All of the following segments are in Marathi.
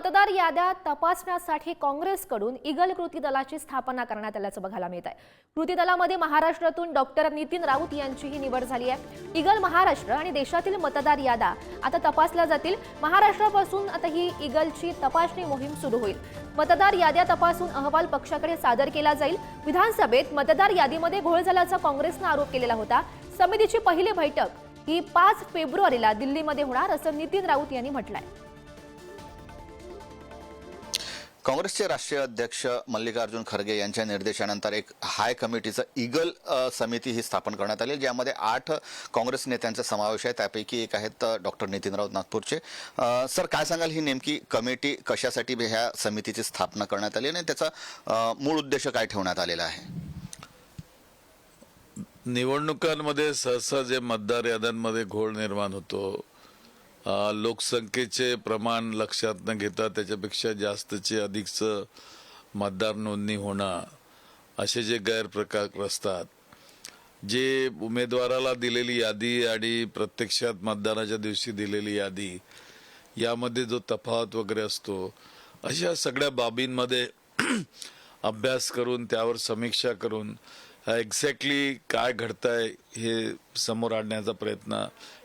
मतदार याद्या तपासण्यासाठी काँग्रेसकडून ईगल कृती दलाची स्थापना करण्यात आल्याचं बघायला मिळत आहे। कृती दलामध्ये महाराष्ट्रातून डॉक्टर नितीन राऊत यांचीही निवड झाली आहे। ईगल महाराष्ट्र आणि देशातील मतदार याद्या आता तपासल्या जातील। महाराष्ट्रापासून आता ही ईगलची तपासणी मोहीम सुरू होईल। मतदार याद्या तपासून अहवाल पक्षाकडे सादर केला जाईल। विधानसभेत मतदार यादीमध्ये घोळ झाल्याचा काँग्रेसने आरोप केलेला होता। समितीची पहिली बैठक ही 5 फेब्रुवारीला दिल्लीमध्ये होणार असं नितीन राऊत यांनी म्हटलंय। काँग्रेसचे राष्ट्रीय अध्यक्ष मल्लिकार्जुन खरगे यांच्या निर्देशानंतर एक हाय कमिटीचं ईगल समिती ही स्थापन करण्यात आली, ज्यामध्ये 8 काँग्रेस नेत्यांचा समावेश आहे। त्यापैकी एक आहेत डॉक्टर नितीन राऊत नागपूरचे। सर, काय सांगाल, ही नेमकी कमिटी कशासाठी ह्या समितीची स्थापना करण्यात आली आणि त्याचा मूळ उद्देश काय ठेवण्यात आलेला आहे? निवडणुकांमध्ये सहसा जे मतदार याद्यांमध्ये घोळ निर्माण होतो, लोकसंख्येचे प्रमाण लक्षात न घेता त्याच्यापेक्षा जास्तचे अधिकचं मतदार नोंदणी होणं, असे जे गैरप्रकार असतात, जे उमेदवाराला दिलेली यादी आणि प्रत्यक्षात मतदानाच्या दिवशी दिलेली यादी यामध्ये जो तफावत वगैरे असतो, अशा सगळ्या बाबींमध्ये अभ्यास करून त्यावर समीक्षा करून एक्झॅक्टली काय घडतंय हे समोर आणण्याचा प्रयत्न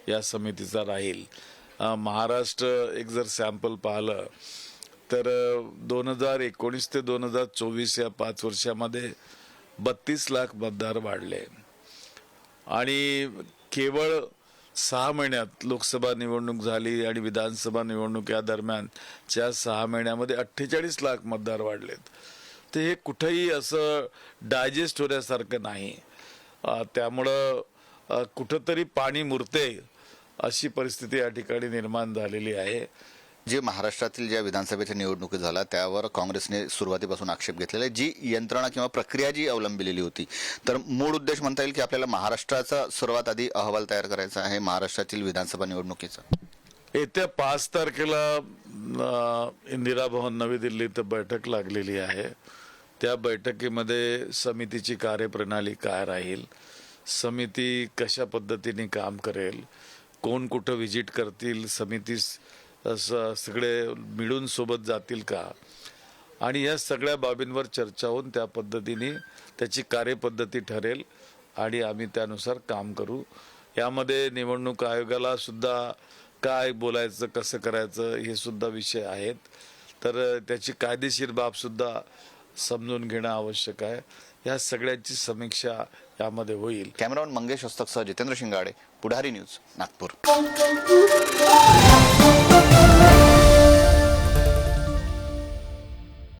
या समितीचा राहील। महाराष्ट्र एक जर सॅम्पल पाहिलं तर 2019 ते 2024 या 5 वर्षामध्ये 32 लाख मतदार वाढले आणि केवळ 6 महिन्यात लोकसभा निवडणूक झाली आणि विधानसभा निवडणूक या दरम्यानच्या 6 महिन्यामध्ये 48 लाख मतदार वाढलेत। ते हे कुठेही असं डायजेस्ट होण्यासारखं नाही। त्यामुळं कुठंतरी पाणी मुरते अशी परिस्थिती या ठिकाणी निर्माण झालेली आहे। जे महाराष्ट्रातील ज्या विधानसभेच्या निवडणुकी झाल्या त्यावर काँग्रेसने सुरुवातीपासून आक्षेप घेतलेला आहे, जी यंत्रणा किंवा प्रक्रिया जी अवलंबिलेली होती, तर मूळ उद्देश म्हणता येईल की आपल्याला महाराष्ट्राचा सर्वात आधी अहवाल तयार करायचा आहे महाराष्ट्रातील विधानसभा निवडणुकीचा। येत्या 5 तारखेला इंदिरा भवन नवी दिल्लीत बैठक लागलेली आहे। त्या बैठकीमध्ये समितीची कार्यप्रणाली काय राहील, समिती कशा पद्धतीने काम करेल, कोण कुठं व्हिजिट करतील, समिती सगळे मिळून सोबत जातील का, आणि या सगळ्या बाबींवर चर्चा होऊन त्या पद्धतीने त्याची कार्यपद्धती ठरेल आणि आम्ही त्यानुसार काम करू। यामध्ये निवडणूक आयोगाला सुद्धा काय बोलायचं, कसं करायचं हे सुद्धा विषय आहेत, तर त्याची कायदेशीर बाब सुद्धा समजून घेणं आवश्यक आहे। या सगळ्याची समीक्षा यामध्ये होईल। कॅमेरामन मंगेश हस्तकसह जितेंद्र शिंगाडे, पुढारी न्यूज, नागपूर।